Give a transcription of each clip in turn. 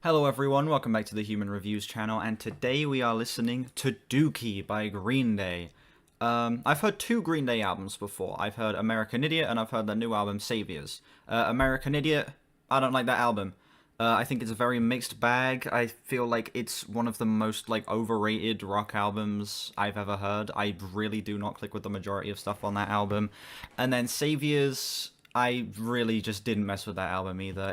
Hello everyone, welcome back to the Human Reviews channel, and today we are listening to Dookie by Green Day. I've heard two Green Day albums before. I've heard American Idiot and I've heard their new album, Saviors. American Idiot, I don't like that album. I think it's a very mixed bag. I feel like it's one of the most overrated rock albums I've ever heard. I really do not click with the majority of stuff on that album. And then Saviors, I really just didn't mess with that album either.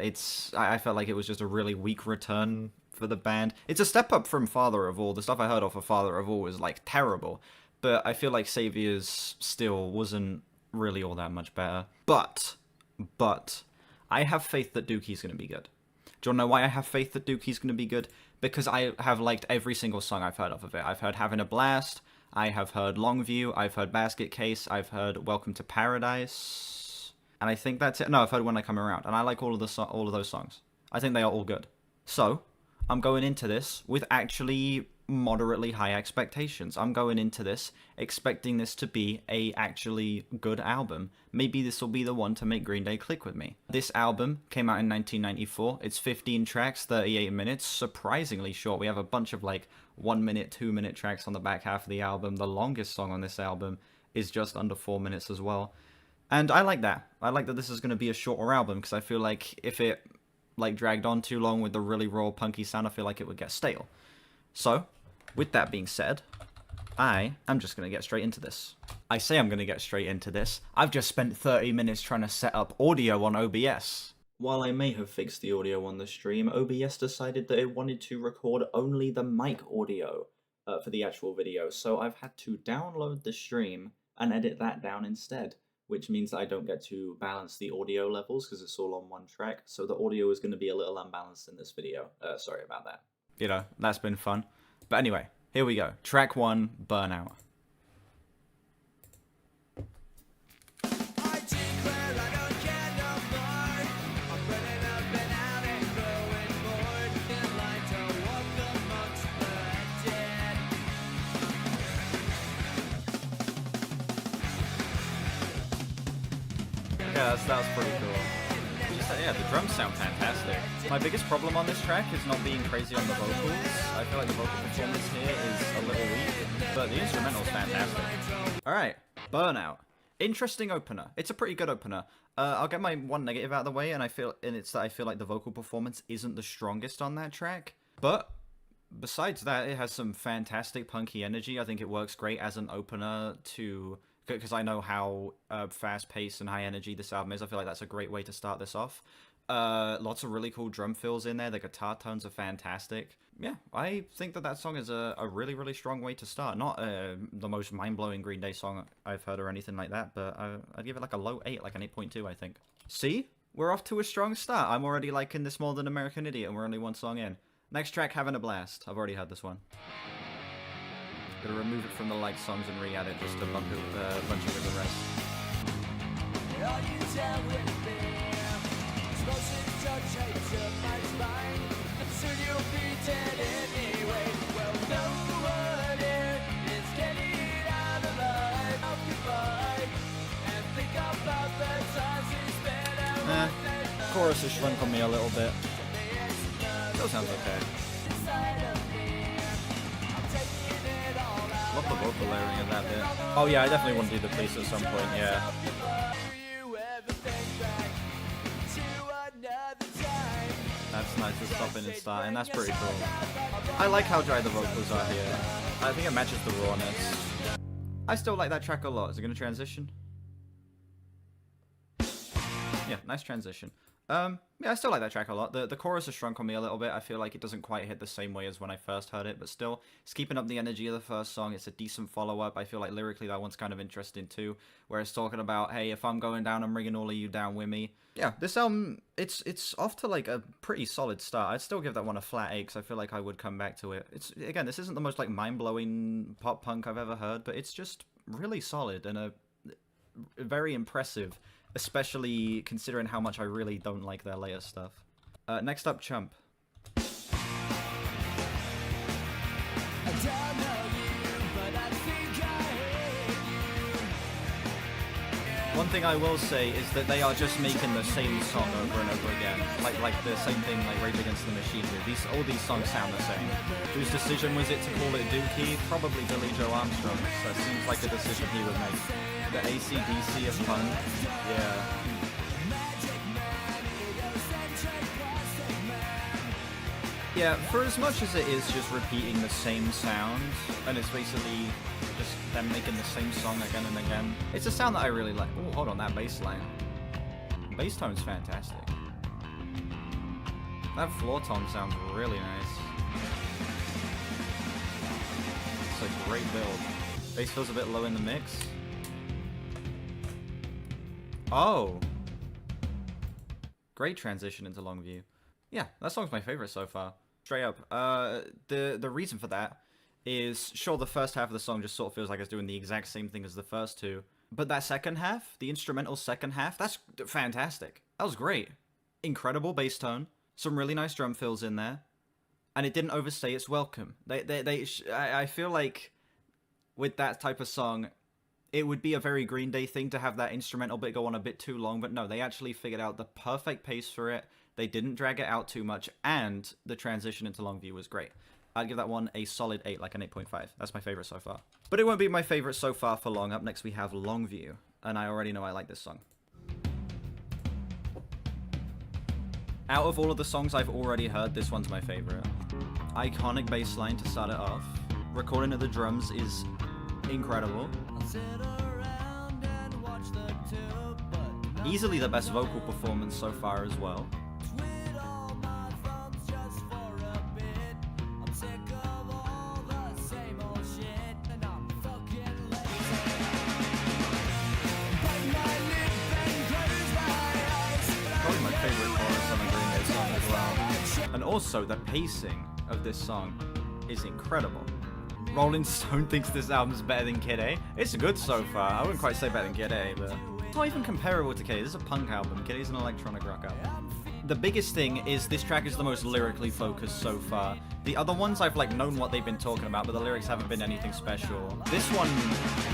I felt like it was just a really weak return for the band. It's a step up from Father of All. The stuff I heard off of Father of All was terrible, but I feel like Saviors still wasn't really all that much better. But I have faith that Dookie's gonna be good. Do you wanna know why I have faith that Dookie's gonna be good? Because I have liked every single song I've heard off of it. I've heard Having a Blast, I have heard Longview, I've heard Basket Case, I've heard Welcome to Paradise, and I think that's it. No, I've heard When I Come Around, and I like all of those songs. I think they are all good. So, I'm going into this with actually moderately high expectations. I'm going into this expecting this to be a actually good album. Maybe this will be the one to make Green Day click with me. This album came out in 1994. It's 15 tracks, 38 minutes, surprisingly short. We have a bunch of 1 minute, 2 minute tracks on the back half of the album. The longest song on this album is just under 4 minutes as well. And I like that. I like that this is going to be a shorter album, because I feel like if it dragged on too long with the really raw punky sound, I feel like it would get stale. So, with that being said, I am just going to get straight into this. I say I'm going to get straight into this. I've just spent 30 minutes trying to set up audio on OBS. While I may have fixed the audio on the stream, OBS decided that it wanted to record only the mic audio for the actual video, so I've had to download the stream and edit that down instead, which means that I don't get to balance the audio levels because it's all on one track, so the audio is going to be a little unbalanced in this video. Sorry about that. You know, that's been fun. But anyway, here we go. Track 1, Burnout. Yeah, that was pretty cool. Yeah, the drums sound fantastic. My biggest problem on this track is not being crazy on the vocals. I feel like the vocal performance here is a little weak, but the instrumental's fantastic. Alright, Burnout. Interesting opener. It's a pretty good opener. I'll get my one negative out of the way, and it's that I feel like the vocal performance isn't the strongest on that track. But besides that, it has some fantastic punky energy. I think it works great as an opener to... because I know how fast-paced and high-energy this album is. I feel like that's a great way to start this off. Lots of really cool drum fills in there. The guitar tones are fantastic. Yeah, I think that song is a really, really strong way to start. Not the most mind-blowing Green Day song I've heard or anything like that, but I'd give it a low 8, an 8.2, I think. See? We're off to a strong start. I'm already liking this more than American Idiot, and we're only one song in. Next track, Having a Blast. I've already heard this one. Gonna remove it from the like songs and re-add it just a bunch of it the rest. Chorus has shrunk on me a little bit. Still sounds okay. Love the vocal layering of that bit. Oh yeah, I definitely want to do the police at some point, yeah. That's nice, to stop in and start, and that's pretty cool. I like how dry the vocals are here. I think it matches the rawness. I still like that track a lot. Is it going to transition? Yeah, nice transition. Yeah, I still like that track a lot. The chorus has shrunk on me a little bit. I feel like it doesn't quite hit the same way as when I first heard it, but still, it's keeping up the energy of the first song. It's a decent follow-up. I feel like lyrically that one's kind of interesting too, where it's talking about, hey, if I'm going down, I'm bringing all of you down with me. Yeah, this album, it's off to a pretty solid start. I'd still give that one a flat 8, because I feel like I would come back to it. Again, this isn't the most mind-blowing pop punk I've ever heard, but it's just really solid and very impressive. Especially considering how much I really don't like their later stuff. Next up, Chump. One thing I will say is that they are just making the same song over and over again. Like the same thing like Rage Against the Machine did. All these songs sound the same. Whose decision was it to call it Dookie? Probably Billy Joe Armstrong. So it seems like a decision he would make. The AC/DC of punk. Yeah. Yeah, for as much as it is just repeating the same sound, and it's basically just them making the same song again and again, it's a sound that I really like. Oh, hold on, that bass line. Bass tone's fantastic. That floor tone sounds really nice. It's a great build. Bass feels a bit low in the mix. Oh! Great transition into Longview. Yeah, that song's my favorite so far. Straight up. The reason for that is, sure, the first half of the song just sort of feels like it's doing the exact same thing as the first two. But that second half, the instrumental second half, that's fantastic. That was great. Incredible bass tone. Some really nice drum fills in there. And it didn't overstay its welcome. I feel like with that type of song, it would be a very Green Day thing to have that instrumental bit go on a bit too long. But no, they actually figured out the perfect pace for it. They didn't drag it out too much, and the transition into Longview was great. I'd give that one a solid 8, like an 8.5. That's my favorite so far. But it won't be my favorite so far for long. Up next we have Longview, and I already know I like this song. Out of all of the songs I've already heard, this one's my favorite. Iconic bass line to start it off. Recording of the drums is incredible. Easily the best vocal performance so far as well. And also, the pacing of this song is incredible. Rolling Stone thinks this album's better than Kid A. It's good so far. I wouldn't quite say better than Kid A, but it's not even comparable to Kid A. This is a punk album. Kid A's an electronic rock album. The biggest thing is this track is the most lyrically focused so far. The other ones I've like known what they've been talking about, but the lyrics haven't been anything special. This one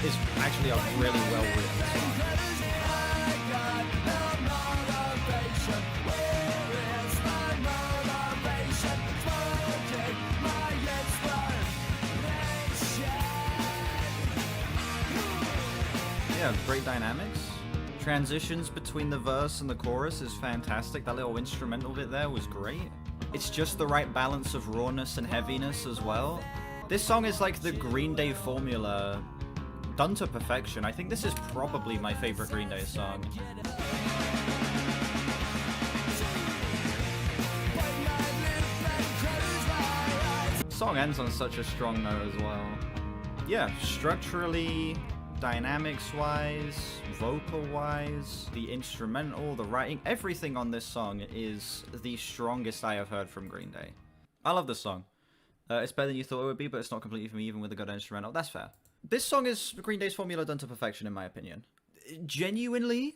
is actually a really well written song. Yeah, great dynamics. Transitions between the verse and the chorus is fantastic. That little instrumental bit there was great. It's just the right balance of rawness and heaviness as well. This song is like the Green Day formula done to perfection. I think this is probably my favorite Green Day song. Song ends on such a strong note as well. Yeah, structurally, dynamics-wise, vocal-wise, the instrumental, the writing, everything on this song is the strongest I have heard from Green Day. I love this song. It's better than you thought it would be, but it's not completely for me, even with a good instrumental. That's fair. This song is Green Day's formula done to perfection, in my opinion. Genuinely,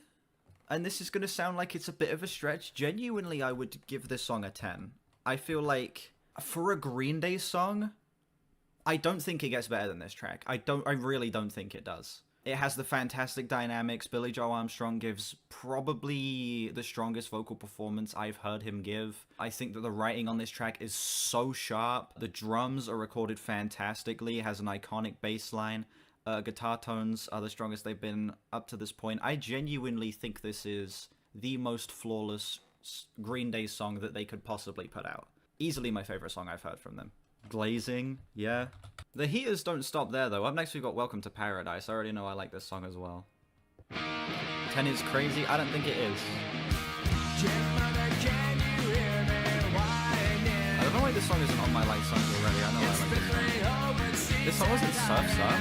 and this is going to sound like it's a bit of a stretch, genuinely I would give this song a 10. I feel like, for a Green Day song, I don't think it gets better than this track. I really don't think it does. It has the fantastic dynamics. Billy Joe Armstrong gives probably the strongest vocal performance I've heard him give. I think that the writing on this track is so sharp. The drums are recorded fantastically. It has an iconic bass line. Guitar tones are the strongest they've been up to this point. I genuinely think this is the most flawless Green Day song that they could possibly put out. Easily my favorite song I've heard from them. Glazing, yeah. The heaters don't stop there though. Up next we've got Welcome to Paradise. I already know I like this song as well. 10 is crazy? I don't think it is. I don't know why this song isn't on my like songs already. I know I like this song. This song wasn't Surf's Up.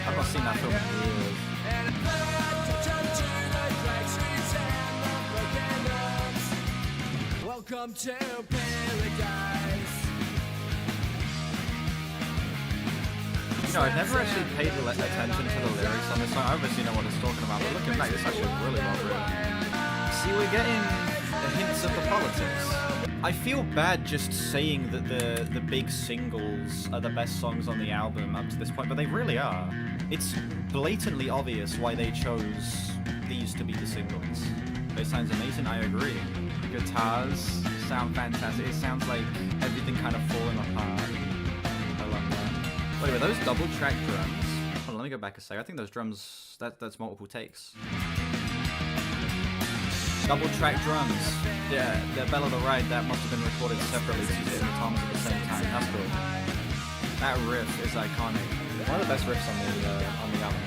I've not seen that film in years. Welcome to Paradise. You know, I've never actually paid attention to the lyrics on this song. I obviously know what it's talking about, but looking back, it's actually really well written. See, we're getting the hints of the politics. I feel bad just saying that the big singles are the best songs on the album up to this point, but they really are. It's blatantly obvious why they chose these to be the singles. It sounds amazing, I agree. Guitars sound fantastic. It sounds like everything kind of falling apart. I love that. Wait, were those double track drums? Hold on, let me go back a sec. I think those drums, that's multiple takes. Double track drums. Yeah, the Bell of the Ride, that must have been recorded separately to hit the toms at the same time. That's cool. That riff is iconic. One of the best riffs on the album,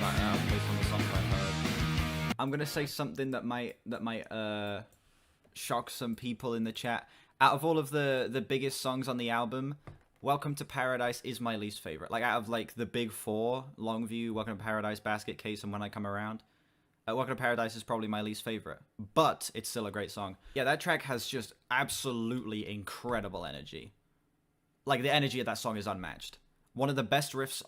based on the songs I've heard. I'm gonna say something that might shock some people in the chat. Out of all of the biggest songs on the album, Welcome to Paradise is my least favorite. Like, out of like the big four, Longview, Welcome to Paradise, Basket Case, and When I Come Around, Welcome to Paradise is probably my least favorite, but it's still a great song. Yeah, that track has just absolutely incredible energy. Like, the energy of that song is unmatched. One of the best riffs,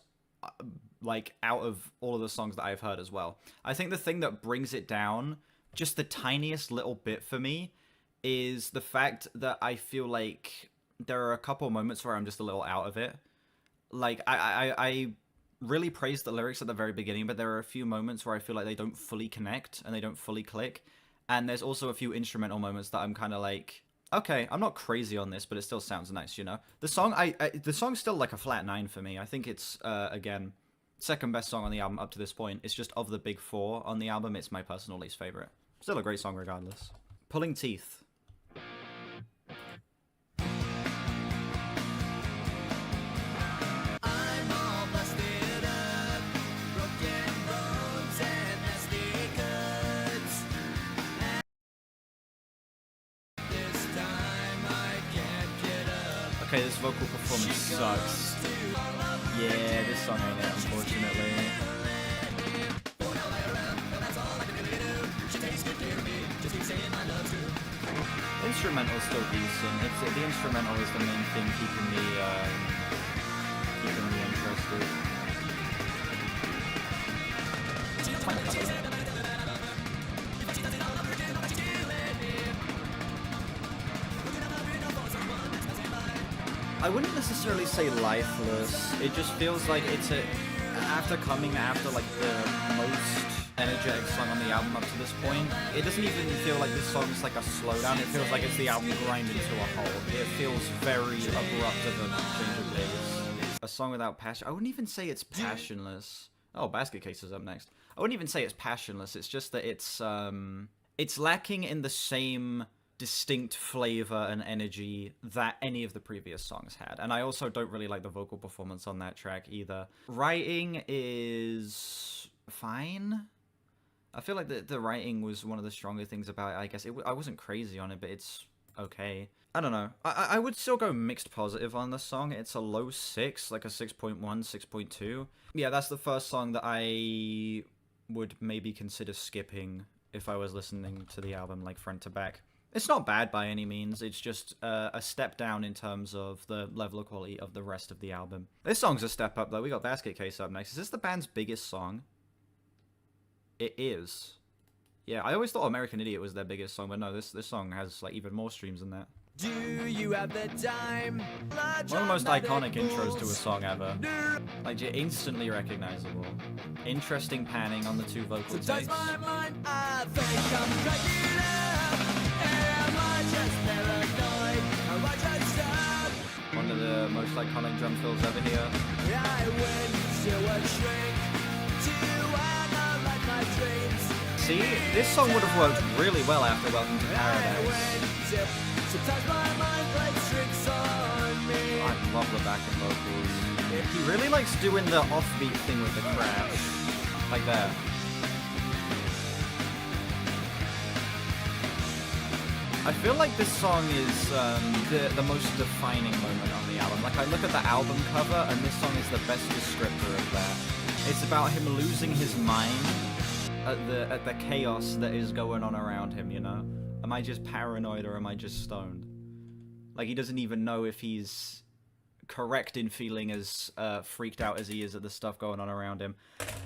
like, out of all of the songs that I've heard as well. I think the thing that brings it down just the tiniest little bit for me is the fact that I feel like there are a couple moments where I'm just a little out of it. Like, I really praise the lyrics at the very beginning, but there are a few moments where I feel like they don't fully connect and they don't fully click. And there's also a few instrumental moments that I'm kind of like, okay, I'm not crazy on this, but it still sounds nice, you know? The song, the song's still like a flat 9 for me. I think it's, again, second best song on the album up to this point. It's just of the big four on the album, it's my personal least favorite. Still a great song regardless. Pulling Teeth. Okay, this vocal performance sucks. Yeah, this song ain't it, unfortunately. Instrumental's still decent. The instrumental is the main thing keeping me interested. I wouldn't necessarily say lifeless. It just feels like it's after like the most energetic song on the album up to this point, it doesn't even feel like this song is like a slowdown. It feels like it's the album grinding to a halt. It feels very abrupt of a change of pace. A song without passion. I wouldn't even say it's passionless. Oh, Basket Case is up next. I wouldn't even say it's passionless. It's just that it's lacking in the same distinct flavor and energy that any of the previous songs had. And I also don't really like the vocal performance on that track either. Writing is fine. I feel like the writing was one of the stronger things about it, I guess. I wasn't crazy on it, but it's okay. I don't know. I would still go mixed positive on this song. It's a low 6, like a 6.1, 6.2. Yeah, that's the first song that I would maybe consider skipping if I was listening to the album, like, front to back. It's not bad by any means, it's just a step down in terms of the level of quality of the rest of the album. This song's a step up, though. We got Basket Case up next. Is this the band's biggest song? It is. Yeah, I always thought American Idiot was their biggest song, but no, this song has, like, even more streams than that. Do you have the time? One of the most iconic intros to a song ever. Like, instantly recognizable. Interesting panning on the two vocal takes. One of the most iconic drum fills ever here. See, this song would have worked really well after Welcome to Paradise. I love the backing vocals. He really likes doing the offbeat thing with the crash. Like that. I feel like this song is the most defining moment on the album. Like, I look at the album cover, and this song is the best descriptor of that. It's about him losing his mind at the chaos that is going on around him, you know? Am I just paranoid or am I just stoned? Like, he doesn't even know if he's correct in feeling as freaked out as he is at the stuff going on around him.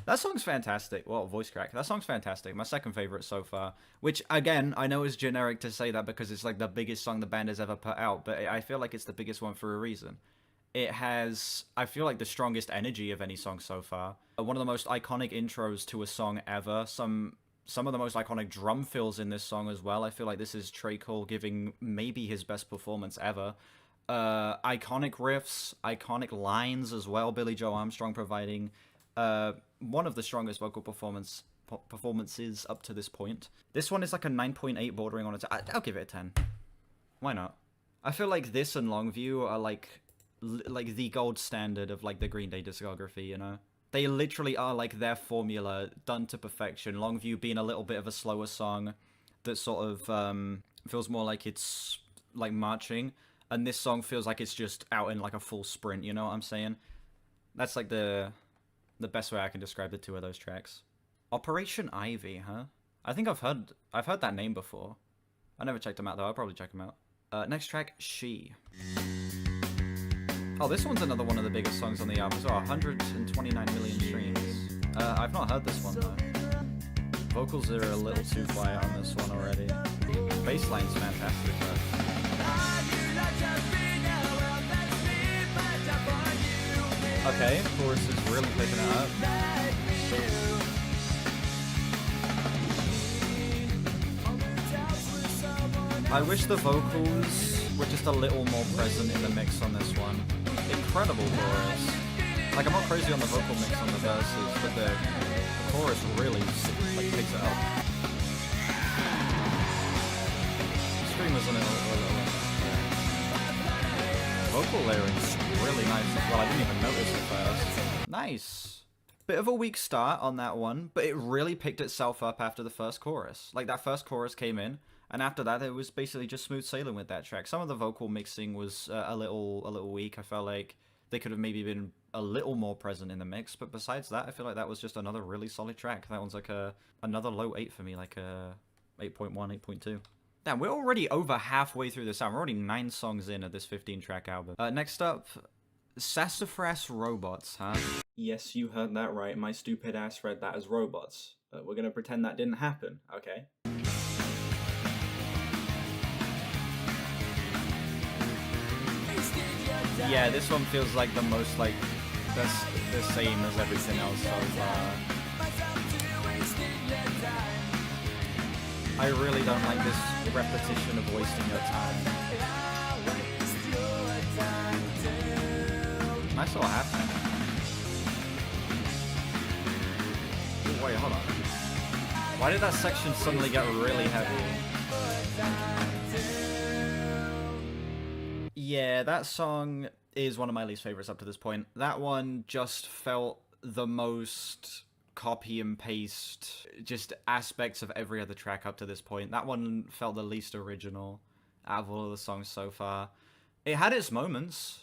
That song's fantastic. Well, voice crack. That song's fantastic. My second favorite so far. Which, again, I know is generic to say that because it's like the biggest song the band has ever put out, but I feel like it's the biggest one for a reason. It has, I feel like, the strongest energy of any song so far. One of the most iconic intros to a song ever. Some of the most iconic drum fills in this song as well. I feel like this is Trey Cole giving maybe his best performance ever. Iconic riffs, iconic lines as well. Billy Joe Armstrong providing one of the strongest vocal performances up to this point. This one is like a 9.8 bordering on a 10. I'll give it a 10. Why not? I feel like this and Longview are like the gold standard of like the Green Day discography, you know? They literally are like their formula done to perfection. Longview being a little bit of a slower song that sort of feels more like it's like marching, and this song feels like it's just out in like a full sprint, you know what I'm saying? That's like the best way I can describe the two of those tracks. Operation Ivy, huh? I think I've heard that name before. I never checked them out though. I'll probably check them out. Next track, She. Oh, this one's another one of the biggest songs on the album as well. 129 million streams. I've not heard this one though. Vocals are a little too quiet on this one already. Bassline's fantastic though. Okay, chorus is really picking it up. I wish the vocals were just a little more present in the mix on this one. Incredible chorus. Like, I'm not crazy on the vocal mix on the verses, but the chorus really like picks it up. Screamers on it a little. Vocal layering really nice as well. I didn't even notice it first. Nice. Bit of a weak start on that one, but it really picked itself up after the first chorus. Like, that first chorus came in, and after that, it was basically just smooth sailing with that track. Some of the vocal mixing was a little weak. I felt like they could have maybe been a little more present in the mix, but besides that, I feel like that was just another really solid track. That one's like another low 8 for me, like a 8.1, 8.2. Damn, we're already over halfway through this album. We're already 9 songs in of this 15-track album. Next up, Sassafras Robots, huh? Yes, you heard that right. My stupid ass read that as robots. We're gonna pretend that didn't happen, okay? Yeah, this one feels like the most, like, the same as everything else so far. I really don't like this repetition of wasting your time. Nice little halftime. Ooh, wait, hold on. Why did that section suddenly get really heavy? Yeah, that song is one of my least favorites up to this point. That one just felt the most copy and paste, just aspects of every other track up to this point. That one felt the least original out of all of the songs so far. It had its moments.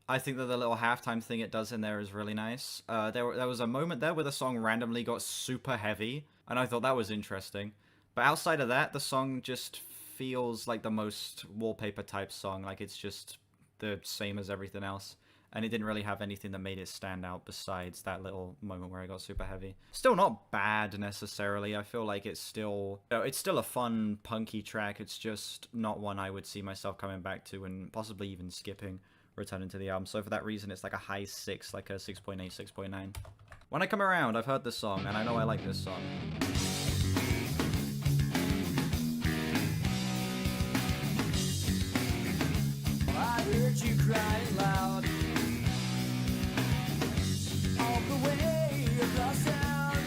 I think that the little halftime thing it does in there is really nice. There was a moment there where the song randomly got super heavy, and I thought that was interesting. But outside of that, the song just feels like the most wallpaper type song. Like, it's just the same as everything else. And it didn't really have anything that made it stand out besides that little moment where it got super heavy. Still not bad necessarily. I feel like it's still a fun, punky track. It's just not one I would see myself coming back to and possibly even skipping returning to the album. So for that reason, it's like a high 6, like a 6.8, 6.9. When I come around, I've heard this song, and I know I like this song. I heard you crying loud all the way across town.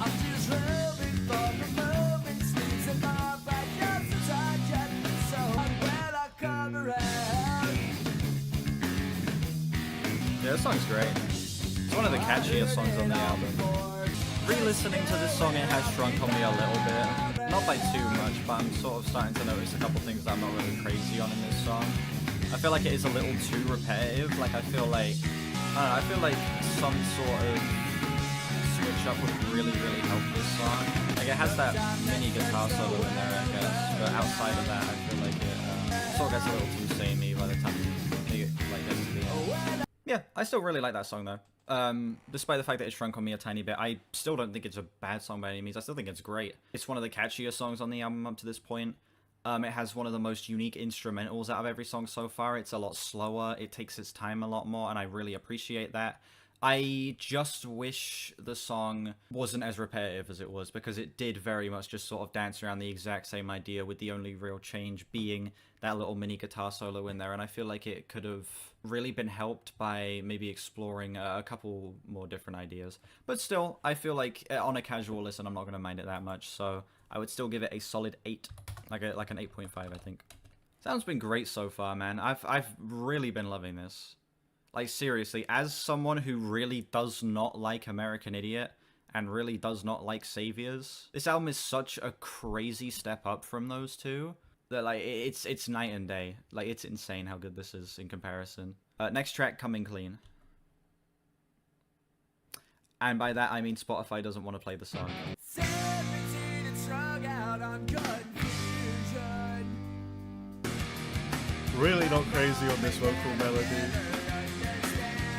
I'm just hoping for the moment sleeps in my backyard to touch at me so when I come around. Yeah, this song's great. It's one of the catchiest songs on the album. Re-listening to this song, it has shrunk on me a little bit. Not by too much, but I'm sort of starting to notice a couple things that I'm not really crazy on in this song. I feel like it is a little too repetitive. Like, I feel like some sort of switch up would really, really help this song. Like, it has that mini guitar solo in there, I guess, but outside of that, I feel like it sort of gets a little too samey by the time it like gets to the end. Yeah, I still really like that song though. Despite the fact that it shrunk on me a tiny bit, I still don't think it's a bad song by any means. I still think it's great. It's one of the catchier songs on the album up to this point. It has one of the most unique instrumentals out of every song so far. It's a lot slower, it takes its time a lot more, and I really appreciate that. I just wish the song wasn't as repetitive as it was, because it did very much just sort of dance around the exact same idea, with the only real change being that little mini guitar solo in there, and I feel like it could have really been helped by maybe exploring a couple more different ideas. But still, I feel like on a casual listen, I'm not going to mind it that much, so I would still give it a solid 8, like an 8.5, I think. Sound's been great so far, man. I've really been loving this. Like, seriously, as someone who really does not like American Idiot and really does not like Saviors, this album is such a crazy step up from those two that, like, it's night and day. Like, it's insane how good this is in comparison. Next track, Coming Clean. And by that, I mean Spotify doesn't want to play the song. 17 and strung out on confusion. Really not crazy on this vocal melody.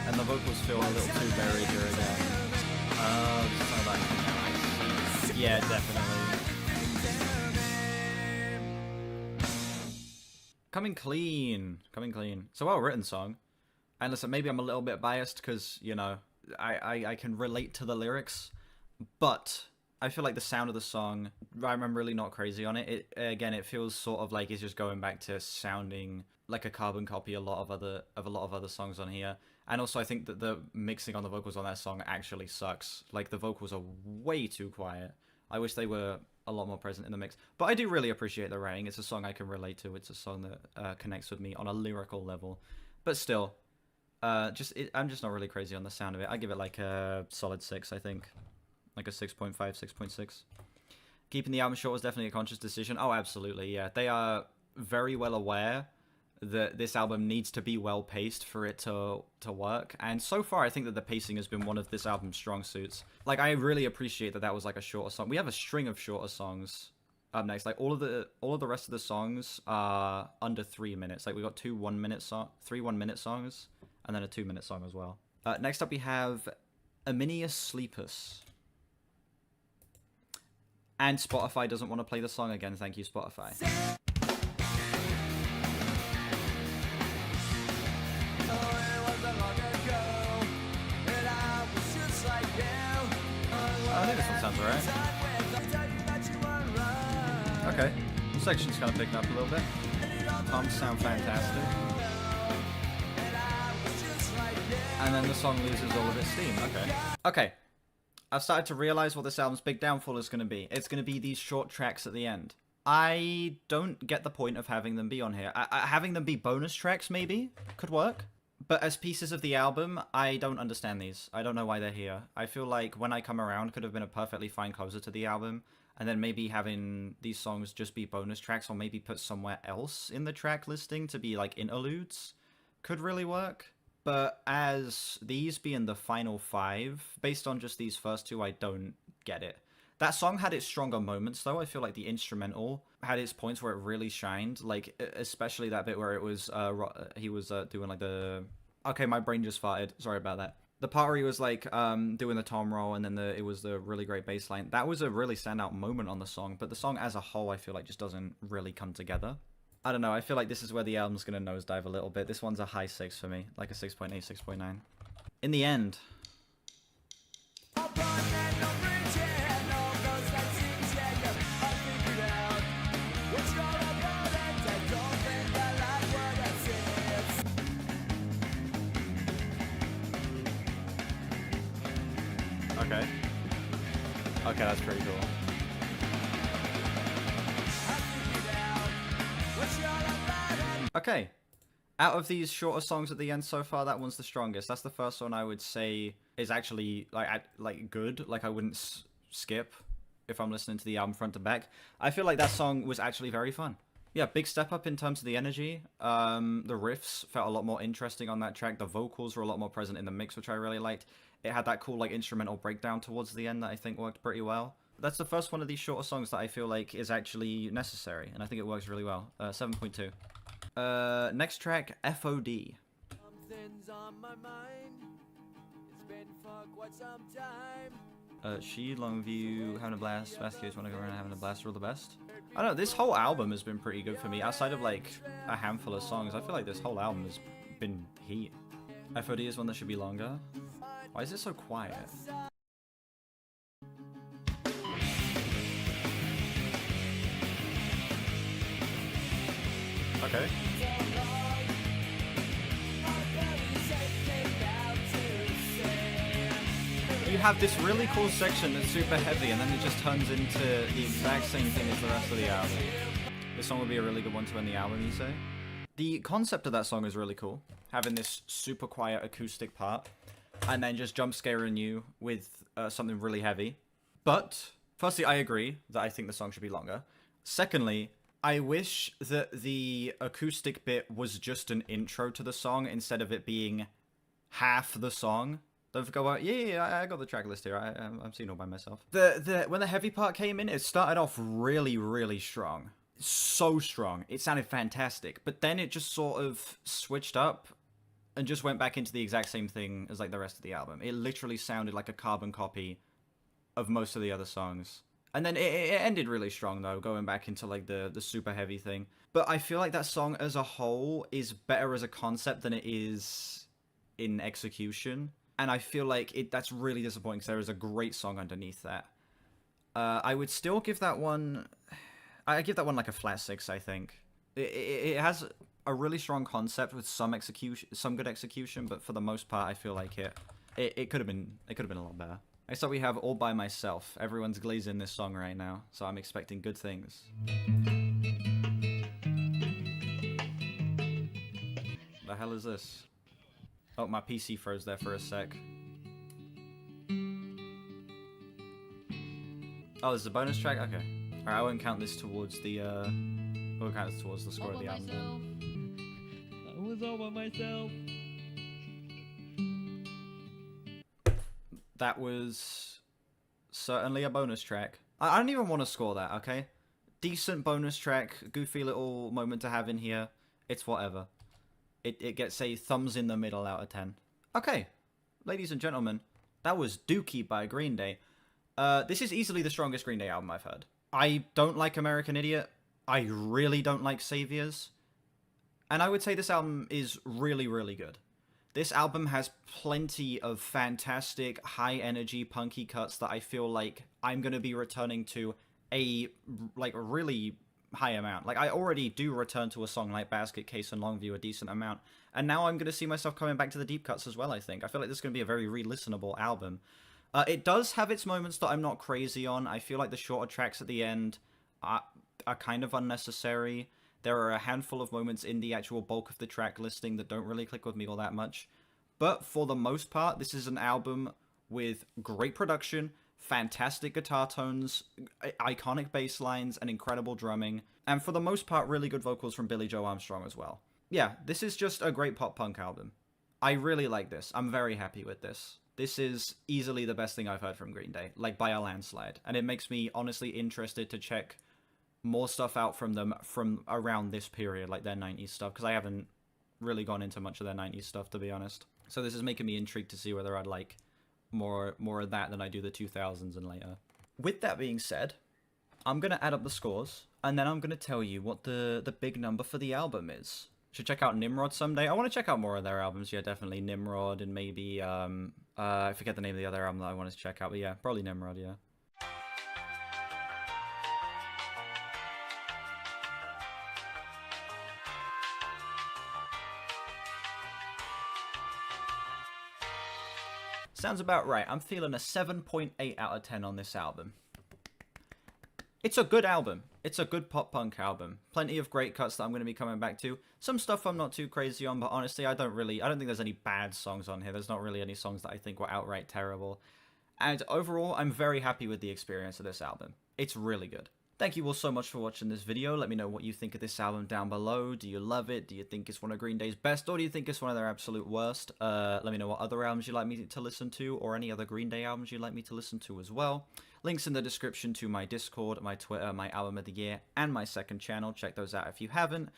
And the vocals feel a little too buried here again. This is not like... Yeah, definitely. Coming Clean. Coming Clean. It's a well-written song. And listen, maybe I'm a little bit biased because, you know, I can relate to the lyrics. But I feel like the sound of the song, I'm really not crazy on it. Again, it feels sort of like it's just going back to sounding like a carbon copy of a lot of other songs on here. And also, I think that the mixing on the vocals on that song actually sucks. Like, the vocals are way too quiet. I wish they were a lot more present in the mix. But I do really appreciate the writing. It's a song I can relate to. It's a song that connects with me on a lyrical level. But still, I'm just not really crazy on the sound of it. I give it like a solid 6, I think. Like a 6.5, 6.6. Keeping the album short was definitely a conscious decision. Oh, absolutely, yeah. They are very well aware that this album needs to be well paced for it to work, and so far I think that the pacing has been one of this album's strong suits. Like, I really appreciate that that was like a shorter song. We have a string of shorter songs up next. Like, all of the rest of the songs are under 3 minutes. Like, we got 3 1-minute songs, and then a 2-minute song as well. Next up we have Emenius Sleepus. And Spotify doesn't want to play the song again. Thank you, Spotify. I think this one sounds alright. Okay. The section's kind of picking up a little bit. Pumps sound fantastic. And then the song loses all of its steam. Okay. Okay. I've started to realize what this album's big downfall is going to be. It's going to be these short tracks at the end. I don't get the point of having them be on here. Having them be bonus tracks, maybe, could work. But as pieces of the album, I don't understand these. I don't know why they're here. I feel like When I Come Around could have been a perfectly fine closer to the album. And then maybe having these songs just be bonus tracks, or maybe put somewhere else in the track listing to be like interludes, could really work. But as these being the final 5, based on just these first 2, I don't get it. That song had its stronger moments, though. I feel like the instrumental had its points where it really shined. Like, especially that bit where it was, he was doing like the... Okay, my brain just farted. Sorry about that. The part where he was like doing the tom roll, and then it was the really great bass line. That was a really standout moment on the song, but the song as a whole, I feel like just doesn't really come together. I don't know, I feel like this is where the album's gonna nosedive a little bit. This one's a high 6 for me, like a 6.8, 6.9. In the end. Okay. Okay, that's pretty cool. Okay. Out of these shorter songs at the end so far, that one's the strongest. That's the first one I would say is actually like good. Like, I wouldn't skip if I'm listening to the album front to back. I feel like that song was actually very fun. Yeah, big step up in terms of the energy. The riffs felt a lot more interesting on that track. The vocals were a lot more present in the mix, which I really liked. It had that cool like instrumental breakdown towards the end that I think worked pretty well. That's the first one of these shorter songs that I feel like is actually necessary, and I think it works really well. 7.2. Next track, F.O.D. Something's on my mind. It's been for quite some time. She, Longview, having a blast. Best kids want to go around having a blast. We're all the best. I don't know, this whole album has been pretty good for me. Outside of like a handful of songs, I feel like this whole album has been heat. F.O.D is one that should be longer. Why is it so quiet? Okay. You have this really cool section that's super heavy, and then it just turns into the exact same thing as the rest of the album. This song would be a really good one to end the album, you say? The concept of that song is really cool. Having this super quiet acoustic part, and then just jump scaring you with something really heavy. But, firstly, I agree that I think the song should be longer. Secondly, I wish that the acoustic bit was just an intro to the song instead of it being half the song. Don't go out. Yeah, I got the track list here. I'm seeing all by myself. When the heavy part came in, it started off really, really strong. So strong. It sounded fantastic. But then it just sort of switched up and just went back into the exact same thing as like the rest of the album. It literally sounded like a carbon copy of most of the other songs. And then it ended really strong though, going back into like the super heavy thing. But I feel like that song as a whole is better as a concept than it is in execution. And I feel like that's really disappointing because there is a great song underneath that. I would still give that one... I give that one like a flat 6, I think. It has a really strong concept with some good execution, but for the most part, I feel like it could have been a lot better. Next up, we have All By Myself. Everyone's glazing this song right now, so I'm expecting good things. The hell is this? Oh, my PC froze there for a sec. Oh, this is a bonus track? Okay. Alright, I won't count this towards the, score of the album. I was all by myself. That was certainly a bonus track. I don't even want to score that, okay? Decent bonus track, goofy little moment to have in here. It's whatever. It gets a thumbs in the middle out of 10. Okay, ladies and gentlemen, that was Dookie by Green Day. This is easily the strongest Green Day album I've heard. I don't like American Idiot. I really don't like Saviors. And I would say this album is really, really good. This album has plenty of fantastic, high-energy, punky cuts that I feel like I'm going to be returning to a, really high amount. Like, I already do return to a song like Basket Case and Longview a decent amount, and now I'm going to see myself coming back to the deep cuts as well, I think. I feel like this is going to be a very re-listenable album. It does have its moments that I'm not crazy on. I feel like the shorter tracks at the end are kind of unnecessary. There are a handful of moments in the actual bulk of the track listing that don't really click with me all that much. But for the most part, this is an album with great production, fantastic guitar tones, iconic bass lines, and incredible drumming. And for the most part, really good vocals from Billie Joe Armstrong as well. Yeah, this is just a great pop-punk album. I really like this. I'm very happy with this. This is easily the best thing I've heard from Green Day, like by a landslide. And it makes me honestly interested to check more stuff out from them from around this period, like their 90s stuff, because I haven't really gone into much of their 90s stuff, to be honest. So this is making me intrigued to see whether I'd like more of that than I do the 2000s and later. With that being said, I'm going to add up the scores, and then I'm going to tell you what the big number for the album is. Should check out Nimrod someday. I want to check out more of their albums. Yeah, definitely Nimrod, and maybe, I forget the name of the other album that I wanted to check out, but yeah, probably Nimrod, yeah. Sounds about right. I'm feeling a 7.8 out of 10 on this album. It's a good album. It's a good pop-punk album. Plenty of great cuts that I'm going to be coming back to. Some stuff I'm not too crazy on, but honestly, I don't think there's any bad songs on here. There's not really any songs that I think were outright terrible. And overall, I'm very happy with the experience of this album. It's really good. Thank you all so much for watching this video. Let me know what you think of this album down below. Do you love it? Do you think it's one of Green Day's best, or do you think it's one of their absolute worst? Let me know what other albums you'd like me to listen to, or any other Green Day albums you'd like me to listen to as well. Links in the description to my Discord, my Twitter, my Album of the Year, and my second channel. Check those out if you haven't.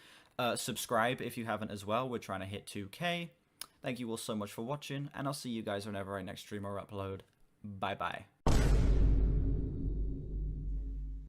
Subscribe if you haven't as well. We're trying to hit 2K. Thank you all so much for watching, and I'll see you guys whenever I next stream or upload. Bye bye.